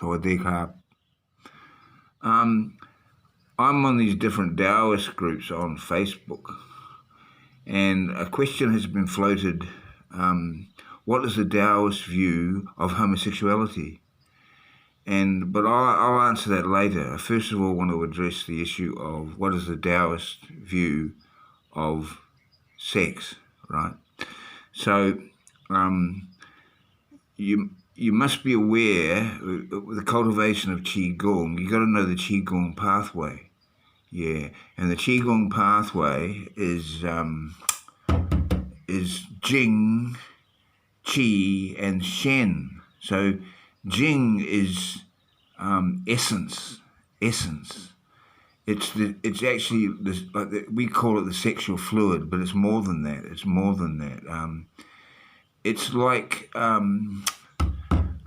Sawadee. Um, I'm on these different Taoist groups on Facebook, and a question has been floated. What is the Taoist view of homosexuality? But I'll answer that later. I first of all want to address the issue of what is the Taoist view of sex, right? So you must be aware with the cultivation of Qigong, you got to know the Qigong pathway. Yeah, and the Qigong pathway is Jing, Qi, and Shen. So Jing is essence. It's actually this, we call it the sexual fluid, but it's more than that. It's like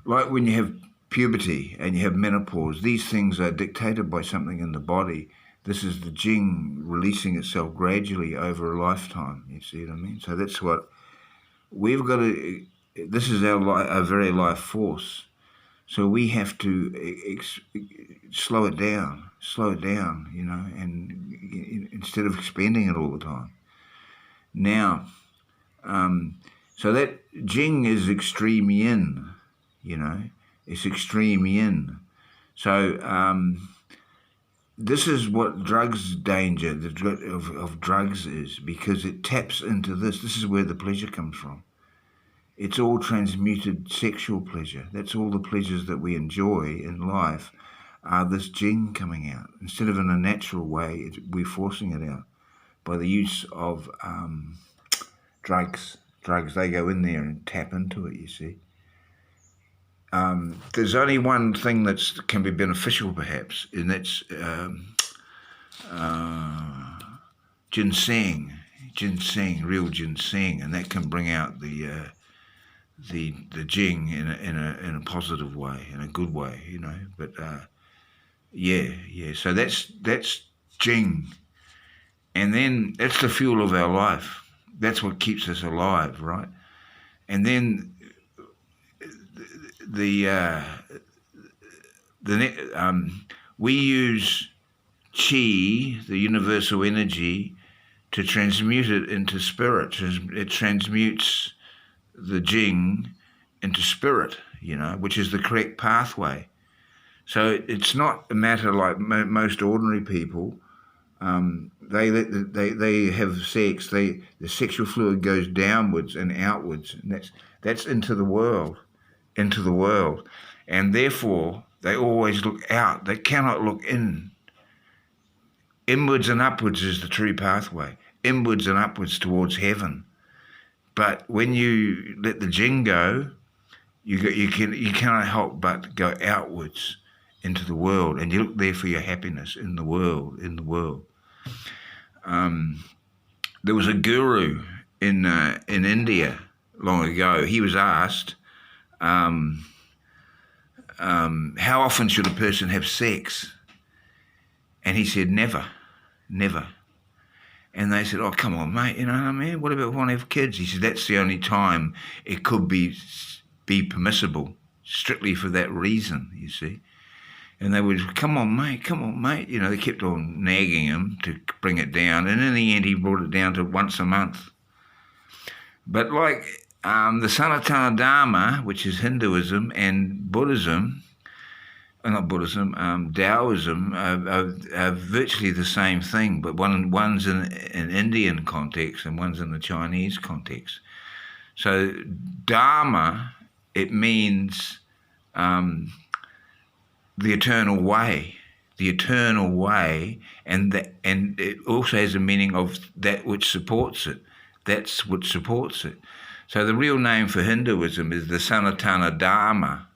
when you have puberty and you have menopause. These things are dictated by something in the body. This is the Jing releasing itself gradually over a lifetime. You see what I mean? So that's what we've got to. This is our very life force. So we have to slow it down, and instead of expending it all the time. Now, so that Jing is extreme yin, it's extreme yin. So this is what danger of drugs is, because it taps into this. This is where the pleasure comes from. It's all transmuted sexual pleasure. That's all the pleasures that we enjoy in life are this Jing coming out. Instead of in a natural way, we're forcing it out by the use of drugs. They go in there and tap into it, you see. There's only one thing that can be beneficial, perhaps, and that's ginseng, real ginseng, and that can bring out the Jing in a positive way, in a good way, But So that's Jing, and then that's the fuel of our life. That's what keeps us alive, right? And then we use Qi, the universal energy, to transmute it into spirit. It transmutes the Jing into spirit, which is the correct pathway. So it's not a matter like most ordinary people. They have sex. The sexual fluid goes downwards and outwards, and that's into the world, and therefore they always look out. They cannot look in. Inwards and upwards is the true pathway. Inwards and upwards towards heaven. But when you let the Jing go, you cannot help but go outwards into the world, and you look there for your happiness in the world. There was a guru in India long ago. He was asked, how often should a person have sex? And he said, never. And they said, oh, come on, mate, you know what I mean? What about when I have kids? He said, that's the only time it could be permissible, strictly for that reason, you see. And they would, come on, mate. They kept on nagging him to bring it down. And in the end, he brought it down to once a month. But like the Sanatana Dharma, which is Hinduism, and Buddhism, Taoism are virtually the same thing, but one's in an Indian context and one's in the Chinese context. So Dharma, it means the eternal way, and it also has a meaning of that which supports it. That's what supports it. So the real name for Hinduism is the Sanatana Dharma,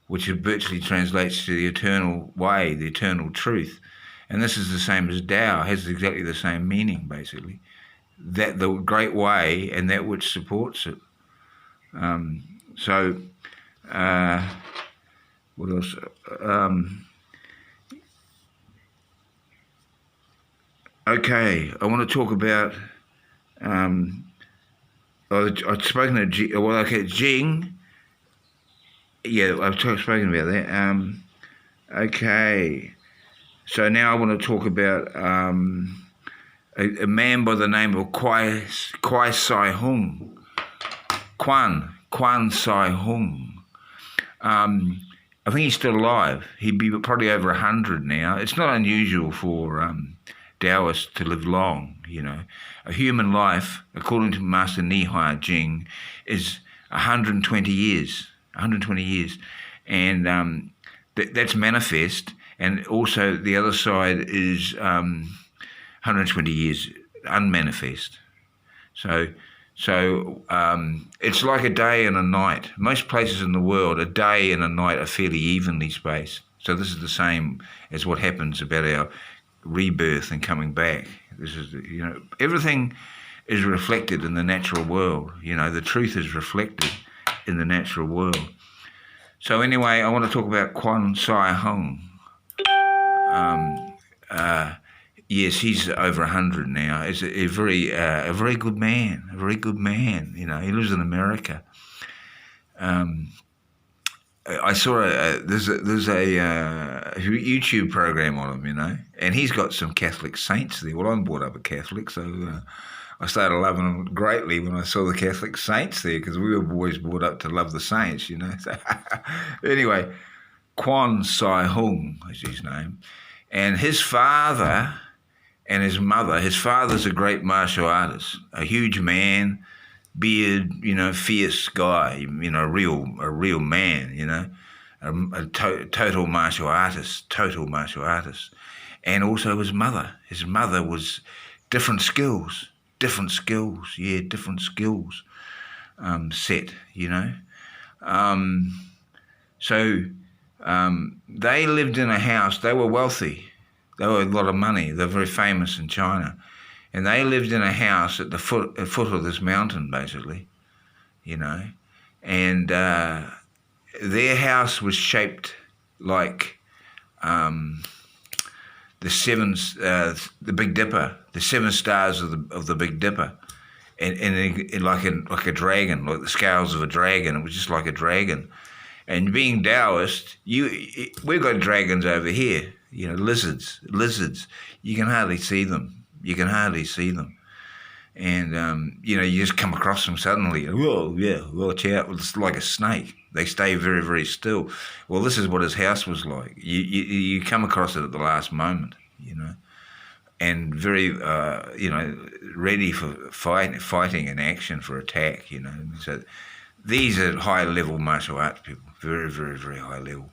which virtually translates to the eternal way, the eternal truth. And this is the same as Tao, has exactly the same meaning, basically. That the great way and that which supports it. What else? Okay, I want to talk about, I've spoken of Jing. Yeah, I've spoken about that. Okay, so now I want to talk about a man by the name of Kwai Sai Hung. Kwan Sai Hung. I think he's still alive. He'd be probably over 100 now. It's not unusual for Taoists to live long, you know. A human life, according to Master Nihai Jing, is 120 years. 120 years. And that's manifest. And also the other side is 120 years unmanifest. So it's like a day and a night. Most places in the world, a day and a night are fairly evenly spaced. So this is the same as what happens about our rebirth and coming back. This is, everything is reflected in the natural world. The truth is reflected in the natural world. So anyway, I want to talk about Kwan Sai Hung. Yes, he's over 100 now. He's a very good man. A very good man. He lives in America. I saw there's a YouTube program on him, and he's got some Catholic saints there. Well, I'm brought up a Catholic, so I started loving him greatly when I saw the Catholic saints there, because we were always brought up to love the saints, So anyway, Kwan Sai Hung is his name, and his father and his mother. His father's a great martial artist, a huge man, beard, fierce guy, a real man, a total martial artist, and also his mother. His mother was different skills set, So they lived in a house. They were wealthy. They were a lot of money. They're very famous in China. And they lived in a house at the foot of this mountain, basically, And their house was shaped like the Big Dipper, the 7 stars of the Big Dipper, and like a dragon, like the scales of a dragon. It was just like a dragon. And being Taoist, we've got dragons over here. Lizards. You can hardly see them. And, you just come across them suddenly. Whoa, yeah, watch out. It's like a snake. They stay very, very still. Well, this is what his house was like. You come across it at the last moment, and very, ready for fighting and action for attack, So these are high-level martial arts people, very, very, very high level.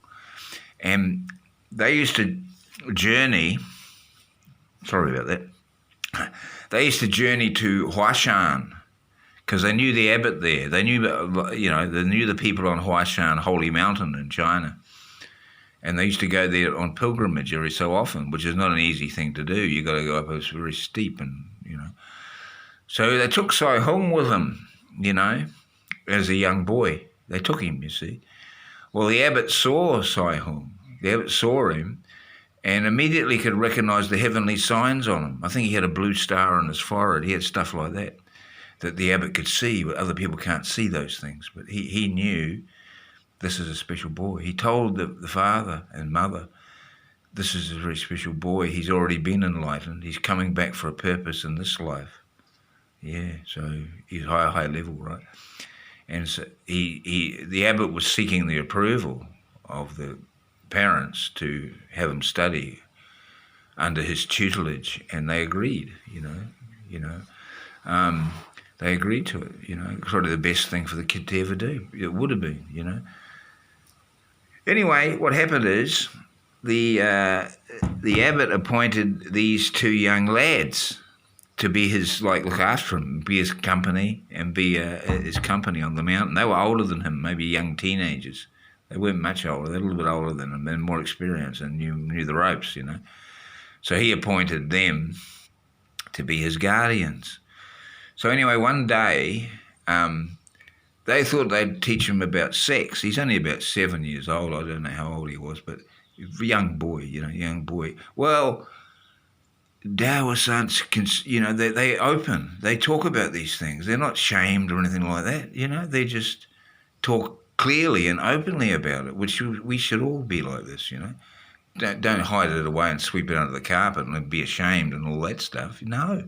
And they used to journey, sorry about that, they used to journey to Huashan because they knew the abbot there. They knew, they knew the people on Huashan, Holy Mountain in China. And they used to go there on pilgrimage every so often, which is not an easy thing to do. You got to go up, it's very steep and, So they took Sai Hung with them, as a young boy. They took him, you see. Well, the abbot saw Sai Hung. The abbot saw him and immediately could recognise the heavenly signs on him. I think he had a blue star on his forehead. He had stuff like that the abbot could see, but other people can't see those things. But he knew this is a special boy. He told the father and mother, this is a very special boy. He's already been enlightened. He's coming back for a purpose in this life. Yeah, so he's high level, right? And so the abbot was seeking the approval of the parents to have him study under his tutelage, and they agreed. They agreed to it. It's probably the best thing for the kid to ever do. It would have been. Anyway, what happened is the abbot appointed these 2 young lads to be his, look after him, be his company, and be his company on the mountain. They were older than him, maybe young teenagers. They weren't much older. They were a little bit older than him and more experienced and knew the ropes, So he appointed them to be his guardians. So anyway, one day, they thought they'd teach him about sex. He's only about 7 years old. I don't know how old he was, but a young boy, young boy. Well, Taoists, they open. They talk about these things. They're not shamed or anything like that. They just talk clearly and openly about it, which we should all be like this, Don't hide it away and sweep it under the carpet and be ashamed and all that stuff. No.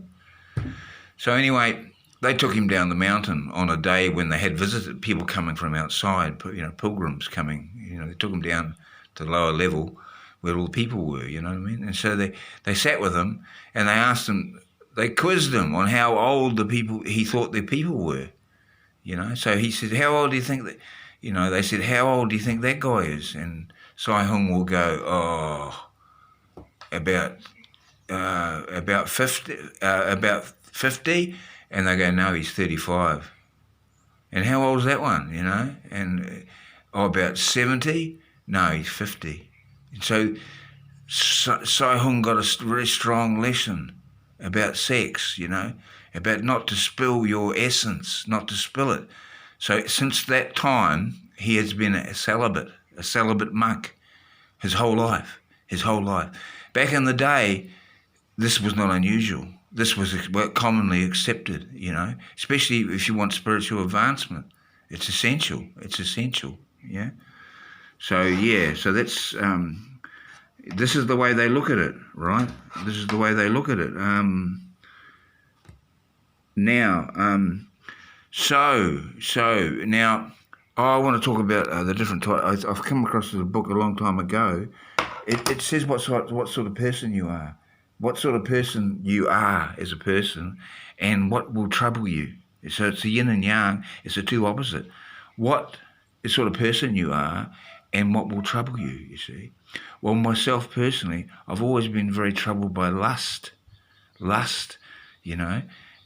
So anyway, they took him down the mountain on a day when they had visited people coming from outside, pilgrims coming. They took him down to the lower level where all the people were, you know what I mean? And so they sat with him and they asked him, they quizzed him on how old he thought their people were, So he said, how old do you think that, they said, how old do you think that guy is? And Sai Hung will go, about 50, and they go, no, he's 35. And how old's that one, And about 70? No, he's 50. And so Sai Hung got a very strong lesson about sex, about not to spill your essence, not to spill it. So since that time, he has been a celibate monk his whole life. Back in the day, this was not unusual. This was commonly accepted, especially if you want spiritual advancement. It's essential, yeah? So that's, this is the way they look at it, right? This is the way they look at it. Now, I want to talk about the different types. I've come across this book a long time ago. It says what sort of person you are. What sort of person you are as a person and what will trouble you. So it's the yin and yang. It's the two opposite. What sort of person you are and what will trouble you, you see. Well, myself personally, I've always been very troubled by lust,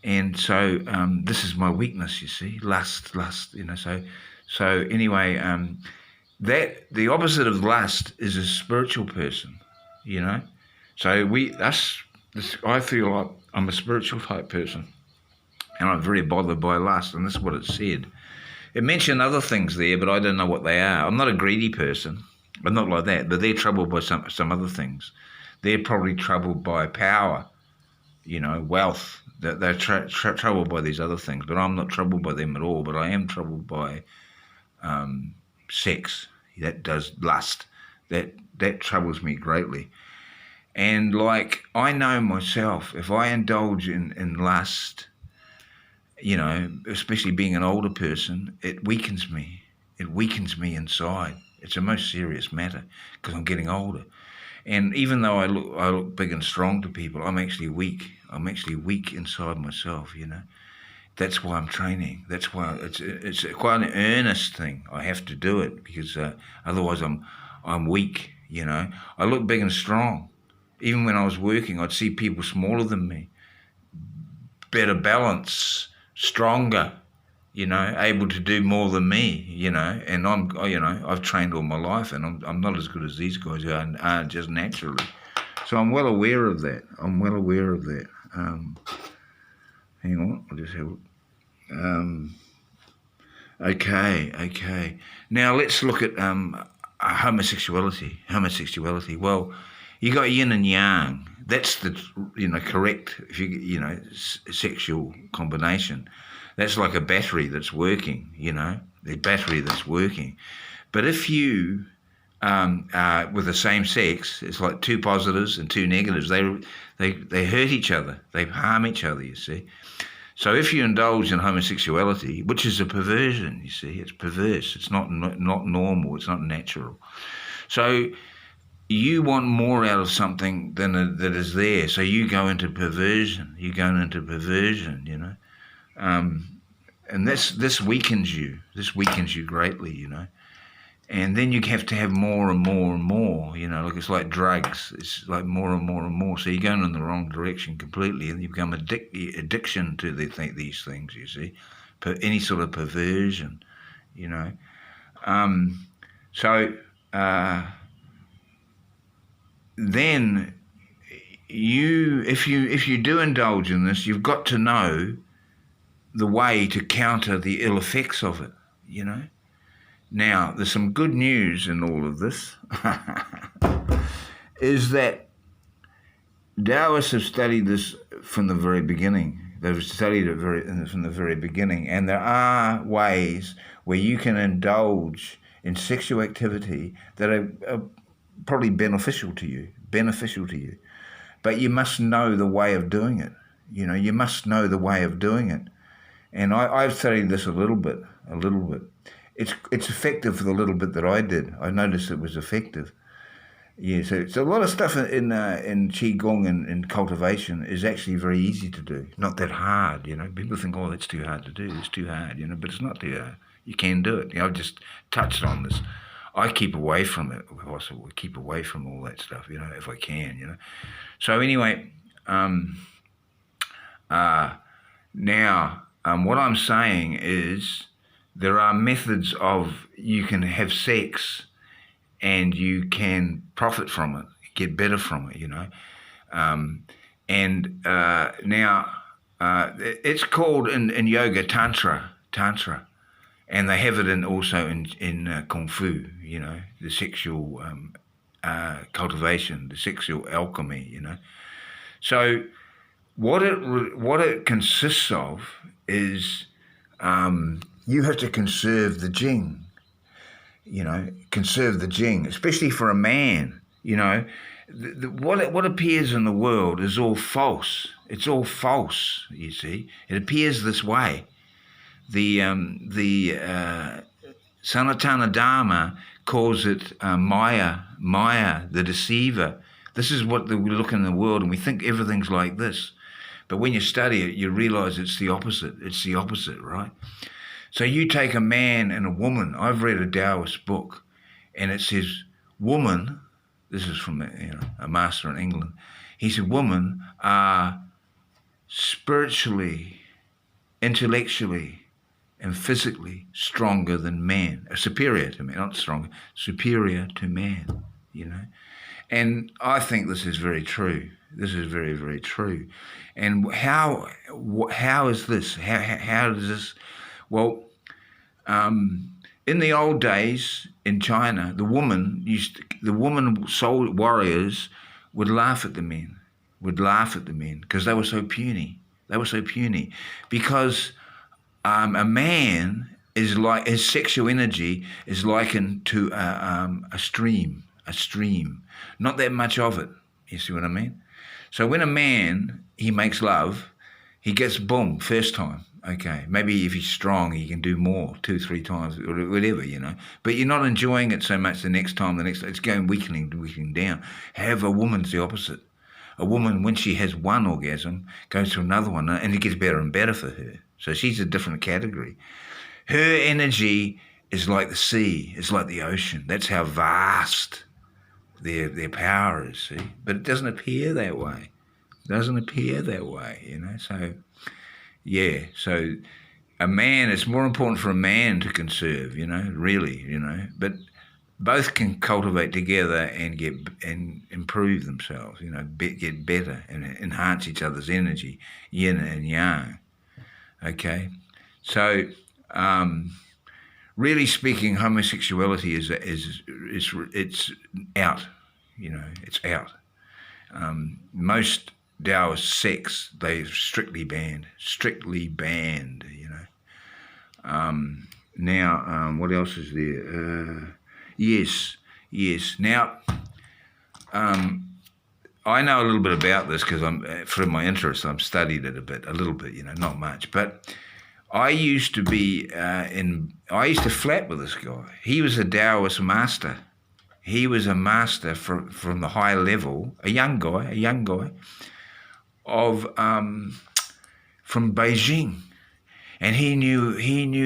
and so this is my weakness, you see, lust, So anyway, that the opposite of lust is a spiritual person, So I feel like I'm a spiritual type person, and I'm very bothered by lust, and this is what it said. It mentioned other things there, but I don't know what they are. I'm not a greedy person. I'm not like that, but they're troubled by some other things. They're probably troubled by power, wealth. They're troubled by these other things, but I'm not troubled by them at all. But I am troubled by sex. That does lust. That troubles me greatly. And I know myself, if I indulge in lust, especially being an older person, it weakens me. It weakens me inside. It's a most serious matter because I'm getting older. And even though I look big and strong to people, I'm actually weak. I'm actually weak inside myself, That's why I'm training. That's why it's quite an earnest thing. I have to do it because otherwise I'm weak, I look big and strong. Even when I was working, I'd see people smaller than me, better balance, stronger, able to do more than me, and I've trained all my life and I'm not as good as these guys are just naturally. So I'm well aware of that. Hang on, I'll just have a look. Okay. Now let's look at homosexuality. Well, you got yin and yang. That's the correct sexual combination. That's like a battery that's working. The battery that's working. But if you are with the same sex, it's like two positives and two negatives. They hurt each other. They harm each other. You see. So if you indulge in homosexuality, which is a perversion, you see, it's perverse. It's not normal. It's not natural. So you want more out of something than that is there. So you go into perversion. And this weakens you. This weakens you greatly, And then you have to have more and more and more, it's like drugs. It's like more and more and more. So you're going in the wrong direction completely, and you become addiction to these things, you see, any sort of perversion, Then if you do indulge in this, you've got to know the way to counter the ill effects of it, Now, there's some good news in all of this, is that Taoists have studied this from the very beginning. They've studied it from the very beginning. And there are ways where you can indulge in sexual activity that are probably beneficial to you. But you must know the way of doing it. You must know the way of doing it. And I've studied this a little bit. It's effective for the little bit that I did. I noticed it was effective. Yeah, so a lot of stuff in Qigong and cultivation is actually very easy to do. Not that hard, People think, oh, that's too hard to do. It's too hard, but it's not too hard. You can do it. I've just touched on this. I keep away from it if possible. Keep away from all that stuff, if I can, So anyway, now what I'm saying is there are methods of you can have sex and you can profit from it, get better from it, Now it's called in yoga tantra, and they have it also in kung fu, the sexual cultivation, the sexual alchemy, So what it consists of is you have to conserve the jing. Conserve the jing, especially for a man. What appears in the world is all false. It's all false. You see, it appears this way. The Sanatana Dharma calls it Maya, the deceiver. This is what we look in the world, and we think everything's like this. But when you study it, you realize it's the opposite. It's the opposite, right? So you take a man and a woman. I've read a Taoist book, and it says, woman, this is from a master in England, he said, women are spiritually, intellectually, and physically stronger than man, superior to man, not stronger, superior to man, And I think this is very true. This is very, very true. And how is this? How does this? Well, in the old days in China, the woman soul warriors would laugh at the men, because they were so puny. Because a man is like, his sexual energy is likened to a stream, not that much of it. You see what I mean? So when a man, he makes love, he gets boom, first time. Okay, maybe if he's strong, he can do more, 2-3 times, or whatever, But you're not enjoying it so much the next time. It's going weakening down. However, a woman's the opposite. A woman, when she has one orgasm, goes to another one, and it gets better and better for her. So she's a different category. Her energy is like the sea. It's like the ocean. That's how vast their power is, see? But it doesn't appear that way. So... yeah, so a man, it's more important for a man to conserve, really, but both can cultivate together and improve themselves, get better and enhance each other's energy, yin and yang. Okay, so really speaking, homosexuality is it's out, it's out. Most Taoist sects, they're strictly banned, Now, what else is there? Yes. Now, I know a little bit about this because from my interest, I've studied it a little bit, not much. But I used to flat with this guy. He was a Taoist master. He was a master from the high level, a young guy, from Beijing, and he knew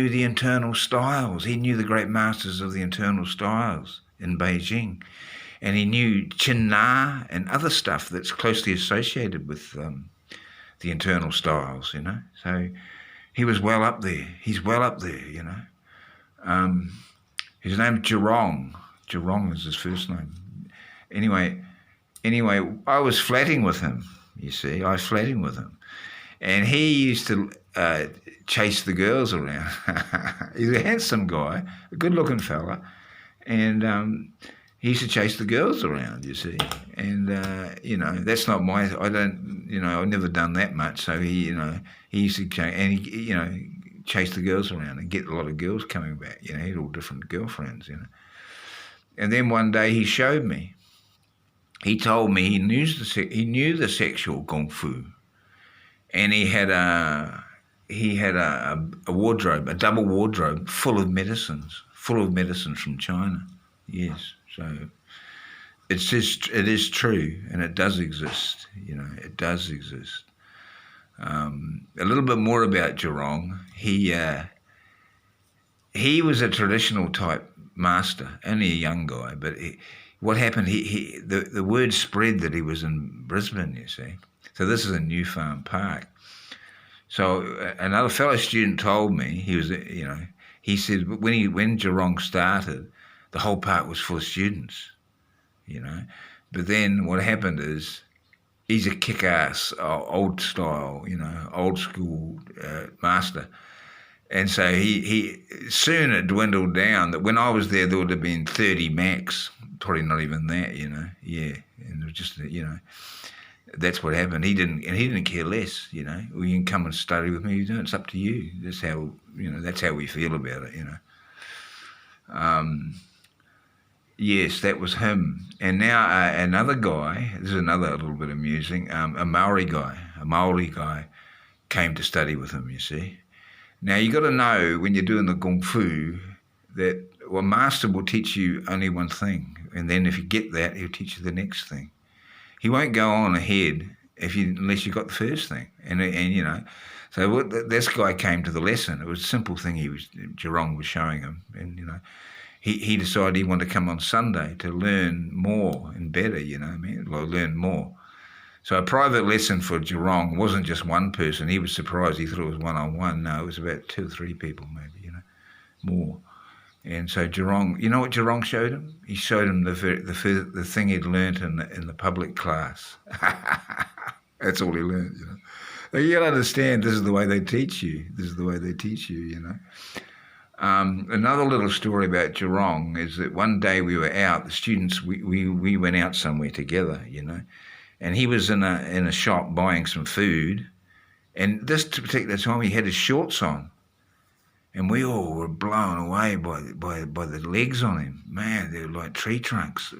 the internal styles. He knew the great masters of the internal styles in Beijing, and he knew Chin Na and other stuff that's closely associated with the internal styles. So he was well up there. He's well up there. His name's Zhurong. Zhurong is his first name. Anyway, I was flatting with him. You see, I was flatting with him. And he used to chase the girls around. He's a handsome guy, a good-looking fella. And he used to chase the girls around, you see. And, that's not I I've never done that much. So he used to, chase the girls around and get a lot of girls coming back. He had all different girlfriends, And then one day he showed me. He told me he knew the sexual kung fu, and he had a wardrobe, a double wardrobe full of medicines from China. Yes, so it is true, and it does exist. It does exist. A little bit more about Jurong. He was a traditional type master, only a young guy, but what happened, the word spread that he was in Brisbane, you see. So this is a New Farm Park. So another fellow student told me, he said when Jurong started, the whole park was full of students, But then what happened is, he's a kick-ass, old style, old school master. And so he soon it dwindled down. That when I was there would have been 30 max, probably not even that, Yeah, and it was just, that's what happened. He didn't care less, Well, you can come and study with me. It's up to you. That's how we feel about it, Yes, that was him. And now another guy. This is another little bit amusing. A Maori guy, came to study with him. You see. Now, you got to know when you're doing the Kung Fu that master will teach you only one thing. And then if you get that, he'll teach you the next thing. He won't go on ahead unless you got the first thing. And so this guy came to the lesson. It was a simple thing Jurong was showing him. And, he decided he wanted to come on Sunday to learn more and better, learn more. So a private lesson for Jurong wasn't just one person. He was surprised. He thought it was one-on-one. No, it was about 2 or 3 people maybe, more. And so Jurong, you know what Jurong showed him? He showed him the thing he'd learnt in the public class. That's all he learnt, You got to understand, this is the way they teach you. Another little story about Jurong is that one day we were out, the students, we went out somewhere together, and he was in a shop buying some food, and this particular time he had his shorts on, and we all were blown away by the legs on him. Man, they were like tree trunks,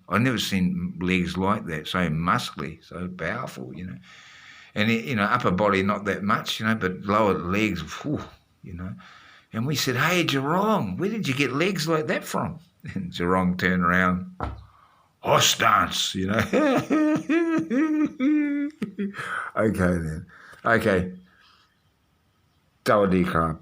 I've never seen legs like that, so muscly, so powerful, and upper body not that much, but lower legs, whew, And we said, "Hey, Jurong, where did you get legs like that from?" And Jurong turned around, "Horse dance, Okay then. Okay. Tawadee krap.